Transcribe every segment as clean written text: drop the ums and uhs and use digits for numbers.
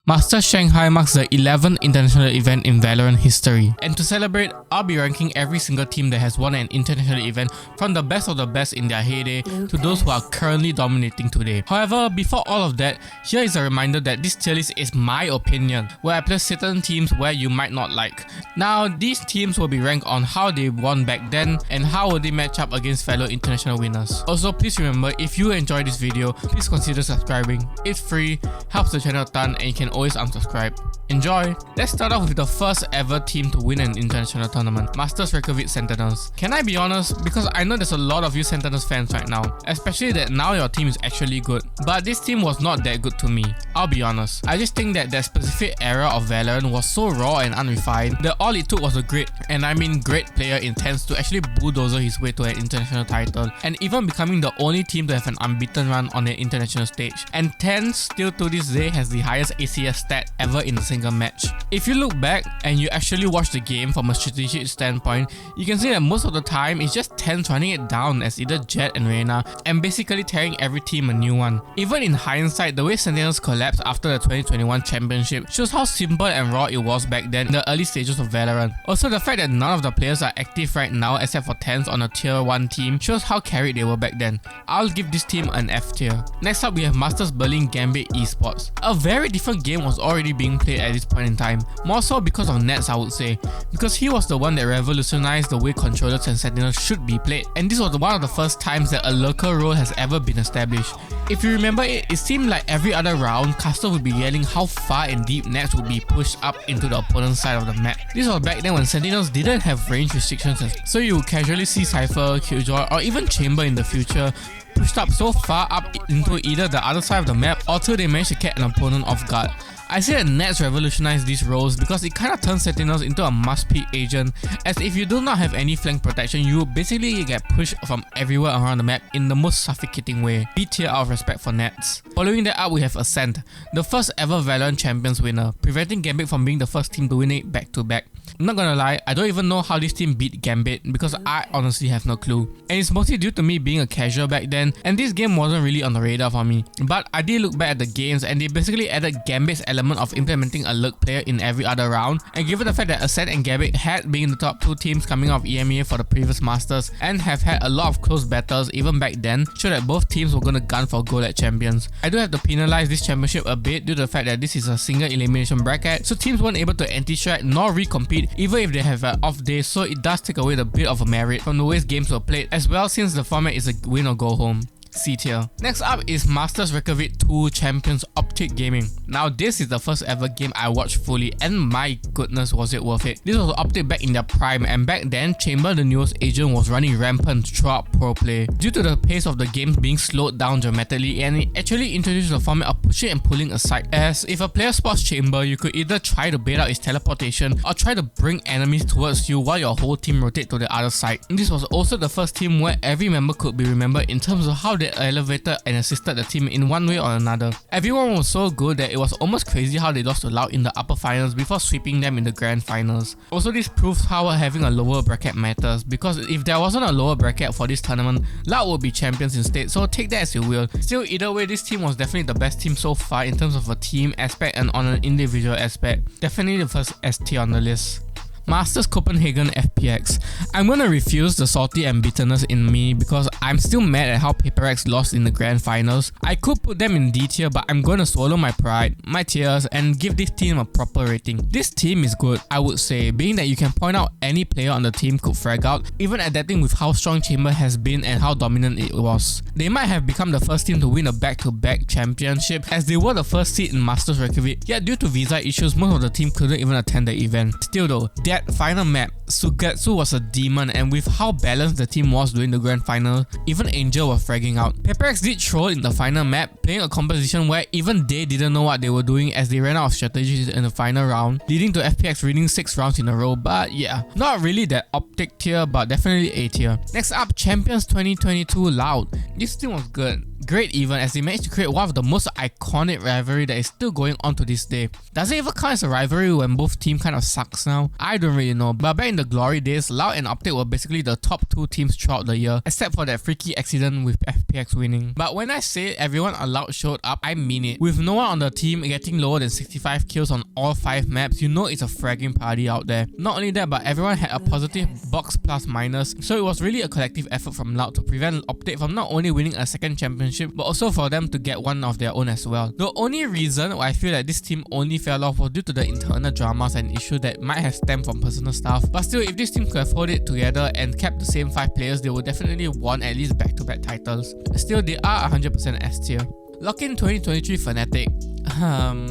Masters Shanghai marks the 11th international event in Valorant history, and to celebrate, I'll be ranking every single team that has won an international event from the best of the best in their heyday to those who are currently dominating today. However, before all of that, here is a reminder that this tier list is my opinion, where I place certain teams where you might not like. Now, these teams will be ranked on how they won back then and how will they match up against fellow international winners. Also, please remember, if you enjoyed this video, please consider subscribing. It's free, helps the channel a ton, and you can always unsubscribe. Enjoy! Let's start off with the first ever team to win an international tournament, Masters Reykjavik Sentinels. Can I be honest? Because I know there's a lot of you Sentinels fans right now, especially that now your team is actually good. But this team was not that good to me, I'll be honest. I just think that specific era of Valorant was so raw and unrefined that all it took was a great, and I mean great player intends to actually bulldozer his way to an international title, and even becoming the only team to have an unbeaten run on an international stage. And 10 still to this day has the highest ACS stat ever in a single match. If you look back and you actually watch the game from a strategic standpoint, you can see that most of the time it's just 10s running it down as either Jet and Reyna and basically tearing every team a new one. Even in hindsight, the way Sentinels collapsed after the 2021 championship shows how simple and raw it was back then in the early stages of Valorant. Also, the fact that none of the players are active right now except for 10s on a tier 1 team shows how carried they were back then. I'll give this team an F tier. Next up, we have Masters Berlin Gambit Esports. A very different game was already being played at this point in time, more so because of Nets, I would say, because he was the one that revolutionized the way controllers and Sentinels should be played, and this was one of the first times that a lurker role has ever been established. If you remember it seemed like every other round, Caster would be yelling how far and deep Nets would be pushed up into the opponent's side of the map. This was back then when Sentinels didn't have range restrictions, so you would casually see Cypher, Killjoy, or even Chamber in the future pushed up so far up into either the other side of the map or till they managed to catch an opponent off guard. I say that Nets revolutionized these roles because it kind of turns Sentinels into a must-pick agent, as if you do not have any flank protection, you will basically get pushed from everywhere around the map in the most suffocating way. B tier out of respect for Nets. Following that up, we have Acend, the first ever Valorant Champions winner, preventing Gambit from being the first team to win it back-to-back. I'm not gonna lie, I don't even know how this team beat Gambit because I honestly have no clue. And it's mostly due to me being a casual back then, and this game wasn't really on the radar for me. But I did look back at the games and they basically added Gambit's element of implementing a lurk player in every other round, and given the fact that Acend and Gambit had been the top 2 teams coming out of EMEA for the previous Masters and have had a lot of close battles even back then, show that both teams were gonna gun for gold at Champions. I do have to penalize this championship a bit due to the fact that this is a single elimination bracket, so teams weren't able to anti-strat nor recompete even if they have an off day, so it does take away the bit of a merit from the ways games were played, as well since the format is a win or go home. C tier. Next up is Masters Reykjavik 2 Champions Optic Gaming. Now this is the first ever game I watched fully, and my goodness was it worth it. This was Optic back in their prime, and back then Chamber, the newest agent, was running rampant throughout pro play. Due to the pace of the game being slowed down dramatically, and it actually introduced the format of pushing and pulling aside, as if a player spots Chamber, you could either try to bait out his teleportation or try to bring enemies towards you while your whole team rotate to the other side. This was also the first team where every member could be remembered in terms of how they elevated and assisted the team in one way or another. Everyone was so good that it was almost crazy how they lost to Loud in the upper finals before sweeping them in the grand finals. Also, this proves how having a lower bracket matters, because if there wasn't a lower bracket for this tournament, Loud would be champions instead, so take that as you will. Still, either way, this team was definitely the best team so far in terms of a team aspect and on an individual aspect. Definitely the first S tier on the list. Masters Copenhagen FPX. I'm gonna refuse the salty and bitterness in me because I'm still mad at how FPX lost in the grand finals. I could put them in D tier, but I'm gonna swallow my pride, my tears, and give this team a proper rating. This team is good, I would say, being that you can point out any player on the team could frag out, even adapting with how strong Chamber has been and how dominant it was. They might have become the first team to win a back-to-back championship, as they were the first seed in Masters Reykjavik, yet due to visa issues, most of the team couldn't even attend the event. Still though, that final map, Sugetsu was a demon, and with how balanced the team was during the grand final, even Angel was fragging out. FPX did troll in the final map, playing a composition where even they didn't know what they were doing as they ran out of strategies in the final round, leading to FPX winning 6 rounds in a row. But yeah, not really that Optic tier, but definitely A tier. Next up, Champions 2022 Loud. This team was good. Great even, as they managed to create one of the most iconic rivalry that is still going on to this day. Does it even count as a rivalry when both teams kind of sucks now? I don't really know, but back in the glory days, Loud and Optic were basically the top 2 teams throughout the year, except for that freaky accident with FPX winning. But when I say everyone allowed showed up, I mean it. With no one on the team getting lower than 65 kills on all 5 maps, you know it's a fragging party out there. Not only that, but everyone had a positive box plus minus, so it was really a collective effort from Loud to prevent Optic from not only winning a second championship, but also for them to get one of their own as well. The only reason why I feel that this team only fell off was due to the internal dramas and issues that might have stemmed from personal stuff. But still, if this team could have held it together and kept the same 5 players, they would definitely won at least back-to-back titles. Still, they are 100% S tier. Lock In 2023 Fnatic.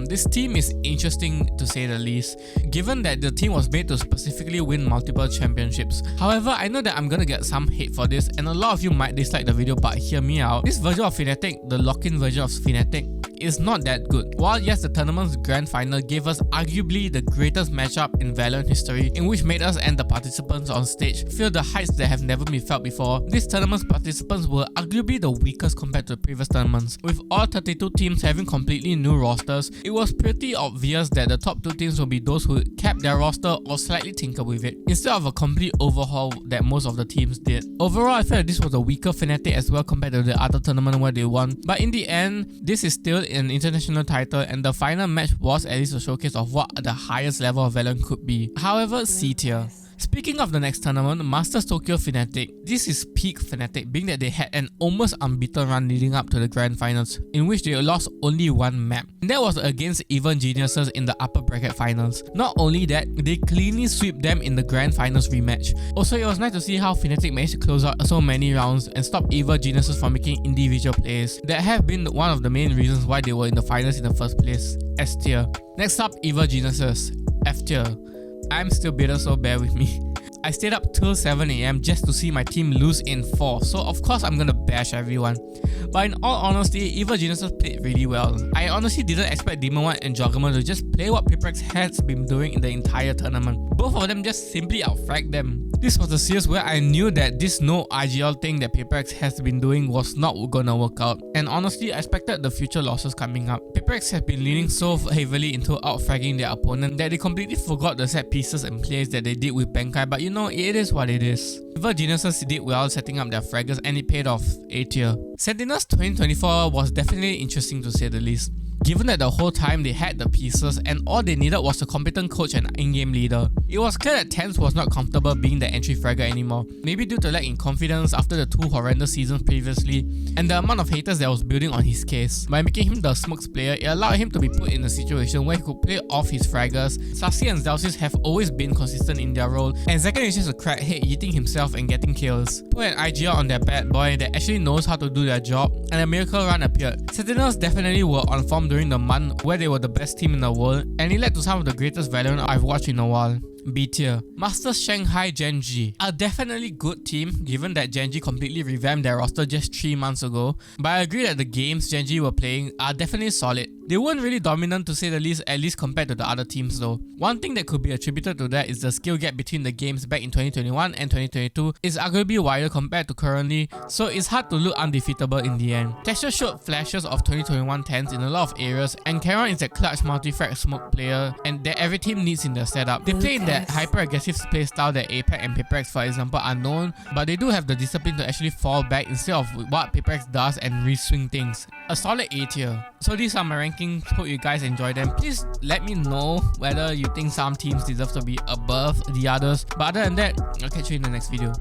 This team is interesting to say the least, given that the team was made to specifically win multiple championships. However, I know that I'm gonna get some hate for this, and a lot of you might dislike the video, but hear me out. This version of Fnatic, the Lock In version of Fnatic, is not that good. While yes, the tournament's grand final gave us arguably the greatest matchup in Valorant history, in which made us and the participants on stage feel the heights that have never been felt before, this tournament's participants were arguably the weakest compared to previous tournaments. With all 32 teams having completely new rosters, it was pretty obvious that the top 2 teams would be those who kept their roster or slightly tinkered with it, instead of a complete overhaul that most of the teams did. Overall, I felt like this was a weaker Fnatic as well compared to the other tournament where they won, but in the end, this is still an international title, and the final match was at least a showcase of what the highest level of Valorant could be. However, C tier. Speaking of the next tournament, Masters Tokyo Fnatic, this is peak Fnatic, being that they had an almost unbeaten run leading up to the grand finals, in which they lost only 1 map. And that was against Even Geniuses in the upper bracket finals. Not only that, they cleanly swept them in the grand finals rematch. Also, it was nice to see how Fnatic managed to close out so many rounds and stop Even Geniuses from making individual plays that have been one of the main reasons why they were in the finals in the first place. S tier. Next up, Even Geniuses, F tier. I'm still bitter, so bear with me. I stayed up till 7 AM just to see my team lose in 4, so of course I'm gonna bash everyone. But in all honesty, Evil Geniuses played really well. I honestly didn't expect Demon One and Joggerman to just play what FPX has been doing in the entire tournament. Both of them just simply outfragged them. This was the series where I knew that this no IGL thing that FPX has been doing was not gonna work out, and honestly I expected the future losses coming up. FPX have been leaning so heavily into outfragging their opponent that they completely forgot the set pieces and plays that they did with Bankai, but you know, it is what it is. Evil Geniuses did well setting up their fraggers and it paid off. A tier. Sentinels 2024 was definitely interesting to say the least, given that the whole time they had the pieces and all they needed was a competent coach and in-game leader. It was clear that Tens was not comfortable being the entry fragger anymore, maybe due to lack in confidence after the 2 horrendous seasons previously and the amount of haters that was building on his case. By making him the smokes player, it allowed him to be put in a situation where he could play off his fraggers. Sassy and Zalsis have always been consistent in their role, and Zakan is just a crackhead eating himself and getting kills. Put an IGL on their bad boy that actually knows how to do their job, and a miracle run appeared. Sentinels definitely were on form during the month where they were the best team in the world, and it led to some of the greatest Valorant I've watched in a while. B tier. Masters Shanghai Gen.G. A definitely good team given that Gen.G completely revamped their roster just 3 months ago, but I agree that the games Gen.G were playing are definitely solid. They weren't really dominant to say the least, at least compared to the other teams though. One thing that could be attributed to that is the skill gap between the games back in 2021 and 2022 is arguably wider compared to currently, so it's hard to look undefeatable in the end. Texture showed flashes of 2021 Tens in a lot of areas, and Caron is that clutch multi-frag smoke player and that every team needs in their setup. They play in that hyper-aggressive playstyle that Apex and FPX for example are known, but they do have the discipline to actually fall back instead of what FPX does and re-swing things. A solid A tier. So these are my rankings, hope you guys enjoy them. Please let me know whether you think some teams deserve to be above the others, but other than that, I'll catch you in the next video.